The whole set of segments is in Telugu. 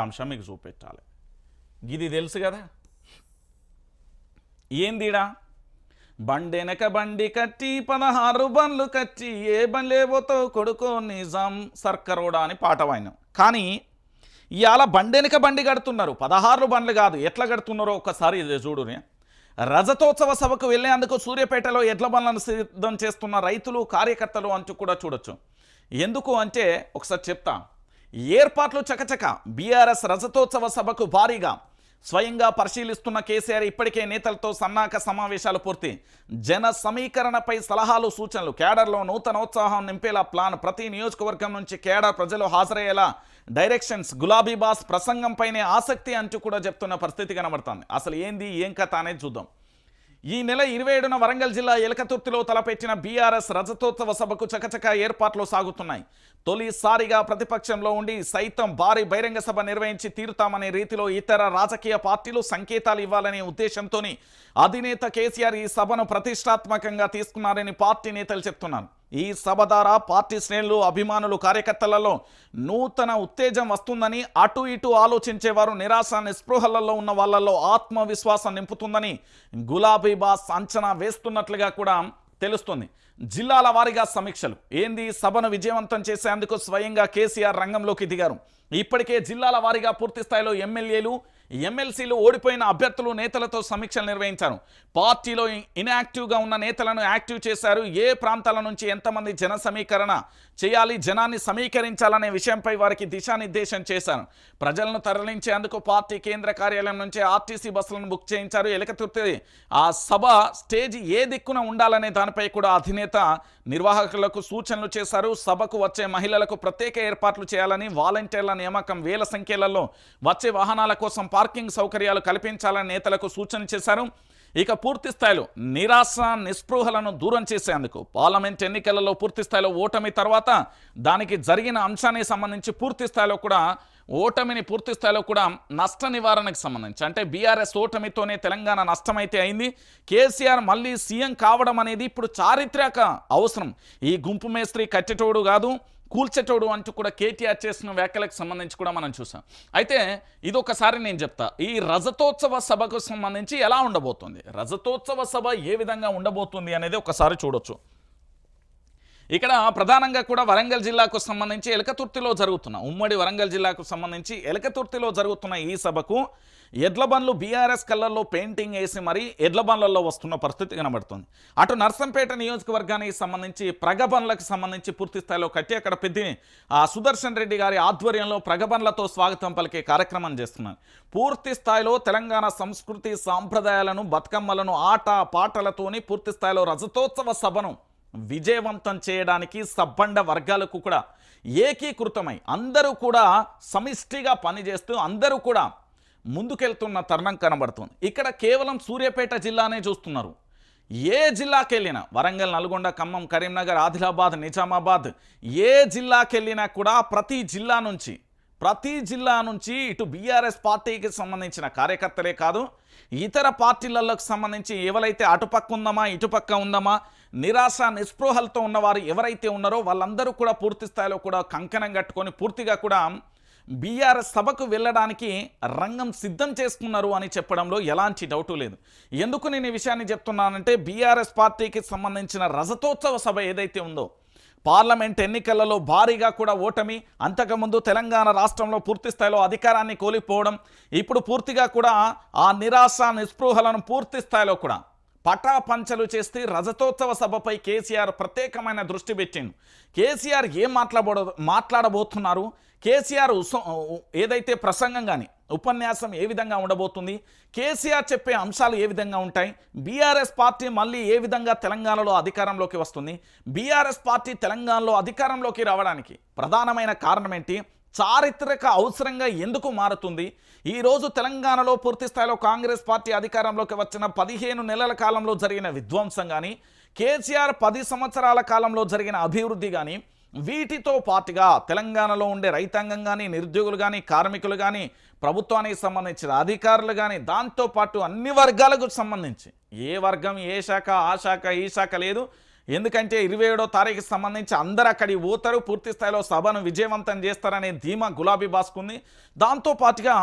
అంశం మీకు చూపెట్టాలి. ఇది తెలుసు కదా, ఏందిడా బండెనక బండి కట్టి 16 బండ్లు కట్టి ఏ బండ్లేపోతో కొడుకో నిజాం సర్కరోడా అని పాట వాయినాం. కానీ ఇవాళ బండెనక బండి కడుతున్నారు, 16 బండ్లు కాదు. ఎట్లా కడుతున్నారో ఒకసారి చూడునే. రజతోత్సవ సభకు వెళ్లేందుకు సూర్యాపేటలో ఎడ్ల బండ్లను సిద్ధం చేస్తున్న రైతులు కార్యకర్తలు అంటూ కూడా చూడొచ్చు. ఎందుకు అంటే ఒకసారి చెప్తా. ఏర్పాట్లు చకచక. బీఆర్ఎస్ రజతోత్సవ సభకు భారీగా స్వయంగా పరిశీలిస్తున్న కేసీఆర్ ఇప్పటికే నేతలతో సన్నాహక సమావేశాలు పూర్తి. జన సమీకరణపై సలహాలు సూచనలు. కేడర్లో నూతనోత్సాహం నింపేలా ప్లాన్. ప్రతి నియోజకవర్గం నుంచి కేడర్ ప్రజలు హాజరయ్యేలా డైరెక్షన్స్. గులాబీ బాస్ ప్రసంగంపైనే ఆసక్తి అంటూ కూడా చెప్తున్న పరిస్థితి కనబడుతుంది. అసలు ఏంది ఏం కథ అనేది చూద్దాం. ఈ నెల 27న వరంగల్ జిల్లా ఎలకతుర్తిలో తలపెట్టిన బీఆర్ఎస్ రజతోత్సవ సభకు చకచక ఏర్పాట్లు సాగుతున్నాయి. తొలిసారిగా ప్రతిపక్షంలో ఉండి సైతం భారీ బహిరంగ సభ నిర్వహించి తీరుతామనే రీతిలో ఇతర రాజకీయ పార్టీలు సంకేతాలు ఇవ్వాలనే ఉద్దేశంతో అధినేత కేసీఆర్ ఈ సభను ప్రతిష్టాత్మకంగా తీసుకున్నారని పార్టీ నేతలు చెప్తున్నారు. ఈ సభ ద్వారా పార్టీ శ్రేణులు, అభిమానులు, కార్యకర్తలలో నూతన ఉత్తేజం వస్తుందని, అటు ఇటు ఆలోచించేవారు నిరాశ నిస్పృహలలో ఉన్న వాళ్ళల్లో ఆత్మవిశ్వాసం నింపుతుందని గులాబీ బాస్ అంచనా వేస్తున్నట్లుగా కూడా తెలుస్తుంది. జిల్లాల వారీగా సమీక్షలు. ఏంది సభను విజయవంతం చేసేందుకు స్వయంగా కేసీఆర్ రంగంలోకి దిగారు. ఇప్పటికే జిల్లాల వారీగా పూర్తి స్థాయిలో ఎమ్మెల్యేలు, ఎమ్మెల్సీలు, ఓడిపోయిన అభ్యర్థులు, నేతలతో సమీక్షలు నిర్వహించారు. పార్టీలో ఇన్యాక్టివ్గా ఉన్న నేతలను యాక్టివ్ చేశారు. ఏ ప్రాంతాల నుంచి ఎంతమంది జన సమీకరణ చేయాలి, జనాన్ని సమీకరించాలనే విషయంపై వారికి దిశానిర్దేశం చేశారు. ప్రజలను తరలించేందుకు పార్టీ కేంద్ర కార్యాలయం నుంచి ఆర్టీసీ బస్సులను బుక్ చేయించారు. ఎలకతుర్తి ఆ సభ స్టేజ్ ఏ దిక్కున ఉండాలనే దానిపై కూడా అధినేత నిర్వాహకులకు సూచనలు చేశారు. సభకు వచ్చే మహిళలకు ప్రత్యేక ఏర్పాట్లు చేయాలని, వాలంటీర్ల నియామకం, వేల సంఖ్యలలో వచ్చే వాహనాల కోసం పార్కింగ్ సౌకర్యాలు కల్పించాలని నేతలకు సూచన చేశారు. ఇక పూర్తి స్థాయిలో నిరాశ నిస్పృహలను దూరం చేసేందుకు పార్లమెంట్ ఎన్నికలలో పూర్తి స్థాయిలో ఓటమి తర్వాత దానికి జరిగిన అంశానికి సంబంధించి పూర్తి స్థాయిలో కూడా ఓటమిని పూర్తి స్థాయిలో కూడా నష్ట నివారణకు సంబంధించి, అంటే బీఆర్ఎస్ ఓటమితోనే తెలంగాణ నష్టమైతే అయింది. కేసీఆర్ మళ్ళీ సీఎం కావడం అనేది ఇప్పుడు చారిత్రక అవసరం. ఈ గుంపు మేస్త్రి కట్టెటోడు కాదు, కూల్చెటోడు అంటూ కూడా కేటీఆర్ చేసిన వ్యాఖ్యలకు సంబంధించి కూడా మనం చూసాం. అయితే ఇదొకసారి నేను చెప్తా, ఈ రజతోత్సవ సభకు సంబంధించి ఎలా ఉండబోతుంది, రజతోత్సవ సభ ఏ విధంగా ఉండబోతుంది అనేది ఒకసారి చూడొచ్చు. ఇక్కడ ప్రధానంగా కూడా వరంగల్ జిల్లాకు సంబంధించి ఎలకతుర్తిలో జరుగుతున్న, ఉమ్మడి వరంగల్ జిల్లాకు సంబంధించి ఎలకతుర్తిలో జరుగుతున్న ఈ సభకు ఎడ్ల బండ్లు బీఆర్ఎస్ కలర్లో పెయింటింగ్ వేసి మరీ ఎడ్ల బండ్లలో వస్తున్న పరిస్థితి కనబడుతుంది. అటు నర్సంపేట నియోజకవర్గానికి సంబంధించి ప్రగబండ్లకు సంబంధించి పూర్తి స్థాయిలో కట్టి అక్కడ పెద్ద సుదర్శన్ రెడ్డి గారి ఆధ్వర్యంలో ప్రగబండ్లతో స్వాగతం పలికే కార్యక్రమం చేస్తున్నారు. పూర్తి స్థాయిలో తెలంగాణ సంస్కృతి సాంప్రదాయాలను, బతుకమ్మలను, ఆట పాటలతోని పూర్తి స్థాయిలో రజతోత్సవ సభను విజయవంతం చేయడానికి సబ్బండ వర్గాలకు కూడా ఏకీకృతమై అందరూ కూడా సమిష్టిగా పనిచేస్తూ అందరూ కూడా ముందుకెళ్తున్న తరుణం కనబడుతుంది. ఇక్కడ కేవలం సూర్యాపేట జిల్లానే చూస్తున్నారు. ఏ జిల్లాకి వెళ్ళినా, వరంగల్, నల్గొండ, ఖమ్మం, కరీంనగర్, ఆదిలాబాద్, నిజామాబాద్, ఏ జిల్లాకి వెళ్ళినా కూడా ప్రతి జిల్లా నుంచి ఇటు బీఆర్ఎస్ పార్టీకి సంబంధించిన కార్యకర్తలే కాదు, ఇతర పార్టీలకు సంబంధించి ఎవరైతే అటుపక్క ఉందామా ఇటుపక్క ఉందామా నిరాశ నిస్పృహలతో ఉన్నవారు ఎవరైతే ఉన్నారో వాళ్ళందరూ కూడా పూర్తి స్థాయిలో కూడా కంకణం కట్టుకొని పూర్తిగా కూడా బీఆర్ఎస్ సభకు వెళ్ళడానికి రంగం సిద్ధం చేసుకున్నారు అని చెప్పడంలో ఎలాంటి డౌటు లేదు. ఎందుకు నేను ఈ విషయాన్ని చెప్తున్నానంటే, బీఆర్ఎస్ పార్టీకి సంబంధించిన రజతోత్సవ సభ ఏదైతే ఉందో, పార్లమెంట్ ఎన్నికలలో భారీగా కూడా ఓటమి, అంతకుముందు తెలంగాణ రాష్ట్రంలో పూర్తి స్థాయిలో అధికారాన్ని కోల్పోవడం, ఇప్పుడు పూర్తిగా కూడా ఆ నిరాశ నిస్పృహలను పూర్తి స్థాయిలో కూడా పటాపంచలు చేస్తే రజతోత్సవ సభపై కేసీఆర్ ప్రత్యేకమైన దృష్టి పెట్టిండు. కేసీఆర్ ఏం మాట్లాడబోతున్నారు, కేసీఆర్ ఏదైతే ప్రసంగం కానీ ఉపన్యాసం ఏ విధంగా ఉండబోతుంది, కేసీఆర్ చెప్పే అంశాలు ఏ విధంగా ఉంటాయి, బీఆర్ఎస్ పార్టీ మళ్ళీ ఏ విధంగా తెలంగాణలో అధికారంలోకి వస్తుంది, బీఆర్ఎస్ పార్టీ తెలంగాణలో అధికారంలోకి రావడానికి ప్రధానమైన కారణం ఏంటి, చారిత్రక అవసరంగా ఎందుకు మారుతుంది, ఈరోజు తెలంగాణలో పూర్తి స్థాయిలో కాంగ్రెస్ పార్టీ అధికారంలోకి వచ్చిన 15 నెలల కాలంలో జరిగిన విధ్వంసం కానీ, కేసీఆర్ 10 సంవత్సరాల కాలంలో జరిగిన అభివృద్ధి కానీ, వీటితో పాటుగా తెలంగాణలో ఉండే రైతాంగం కానీ, నిరుద్యోగులు కానీ, కార్మికులు కానీ, ప్రభుత్వానికి సంబంధించిన అధికారులు కానీ, దాంతోపాటు అన్ని వర్గాలకు సంబంధించి ఏ వర్గం ఏ శాఖ ఆ శాఖ ఈ శాఖ లేదు, ఎందుకంటే 27వ తారీఖుకి సంబంధించి అందరూ అక్కడికి పోతారు, పూర్తి స్థాయిలో సభను విజయవంతం చేస్తారనే ధీమా గులాబీ బాస్కుంది. దాంతోపాటుగా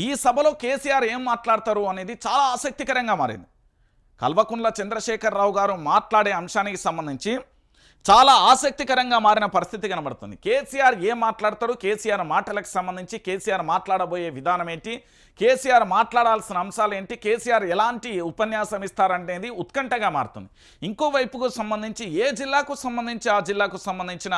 ఈ సభలో కేసీఆర్ ఏం మాట్లాడతారు అనేది చాలా ఆసక్తికరంగా మారింది. కల్వకుంట్ల చంద్రశేఖరరావు గారు మాట్లాడే అంశానికి సంబంధించి చాలా ఆసక్తికరంగా మారిన పరిస్థితి కనబడుతుంది. కేసీఆర్ ఏం మాట్లాడతారు, కేసీఆర్ మాటలకు సంబంధించి కేసీఆర్ మాట్లాడబోయే విధానం ఏంటి, కేసీఆర్ మాట్లాడాల్సిన అంశాలు ఏంటి, కేసీఆర్ ఎలాంటి ఉపన్యాసం ఇస్తారనేది ఉత్కంఠగా మారుతుంది. ఇంకోవైపుకు సంబంధించి ఏ జిల్లాకు సంబంధించి ఆ జిల్లాకు సంబంధించిన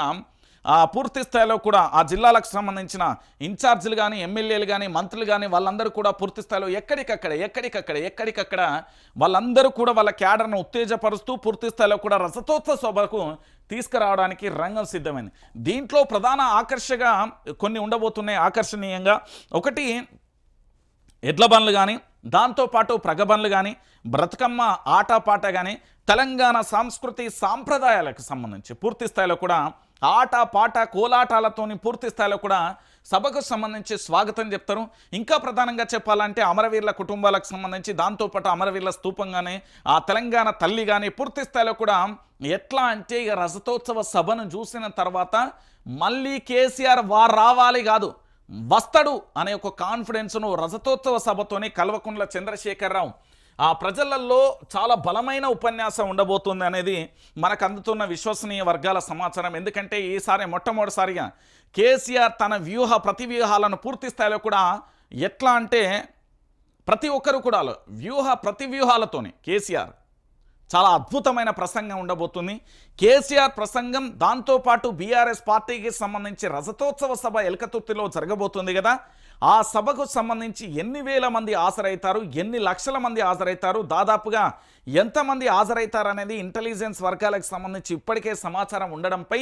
పూర్తి స్థాయిలో కూడా ఆ జిల్లాలకు సంబంధించిన ఇన్ఛార్జీలు కానీ, ఎమ్మెల్యేలు కానీ, మంత్రులు కానీ వాళ్ళందరూ కూడా పూర్తి స్థాయిలో ఎక్కడికక్కడ వాళ్ళందరూ కూడా వాళ్ళ క్యాడర్ను ఉత్తేజపరుస్తూ పూర్తి స్థాయిలో కూడా రజతోత్సవ సభకు తీసుకురావడానికి రంగం సిద్ధమైంది. దీంట్లో ప్రధాన ఆకర్షగా కొన్ని ఉండబోతున్నాయి ఆకర్షణీయంగా. ఒకటి ఎడ్ల బండ్లు కానీ, దాంతోపాటు ప్రగబండ్లు కానీ, బ్రతుకమ్మ ఆటపాట కానీ, తెలంగాణ సంస్కృతి సాంప్రదాయాలకు సంబంధించి పూర్తి స్థాయిలో కూడా ఆట పాట కోలాటాలతోని పూర్తి స్థాయిలో కూడా సభకు సంబంధించి స్వాగతం చెప్తారు. ఇంకా ప్రధానంగా చెప్పాలంటే అమరవీరుల కుటుంబాలకు సంబంధించి, దాంతోపాటు అమరవీరుల స్తూపం కానీ, ఆ తెలంగాణ తల్లి కానీ పూర్తి స్థాయిలో కూడా ఎట్లా అంటే ఇక రజతోత్సవ సభను చూసిన తర్వాత మళ్ళీ కేసీఆర్ రావాలి కాదు వస్తాడు అనే ఒక కాన్ఫిడెన్స్ను రజతోత్సవ సభతోనే కల్వకుంట్ల చంద్రశేఖరరావు ఆ ప్రజలలో చాలా బలమైన ఉపన్యాసం ఉండబోతుంది అనేది మనకు అందుతున్న విశ్వసనీయ వర్గాల సమాచారం. ఎందుకంటే ఈసారి మొట్టమొదటిసారిగా కేసీఆర్ తన ప్రతి వ్యూహాలను పూర్తి స్థాయిలో కూడా ఎట్లా అంటే ప్రతి ఒక్కరు కూడా ప్రతి వ్యూహాలతోనే కేసీఆర్ చాలా అద్భుతమైన ప్రసంగం ఉండబోతుంది. కేసీఆర్ ప్రసంగం దాంతోపాటు బీఆర్ఎస్ పార్టీకి సంబంధించి రజతోత్సవ సభ ఎలకతుర్తిలో జరగబోతుంది కదా, ఆ సభకు సంబంధించి ఎన్ని వేల మంది హాజరవుతారు, ఎన్ని లక్షల మంది హాజరవుతారు, దాదాపుగా ఎంతమంది హాజరవుతారు అనేది ఇంటెలిజెన్స్ వర్గాలకు సంబంధించి ఇప్పటికే సమాచారం ఉండడంపై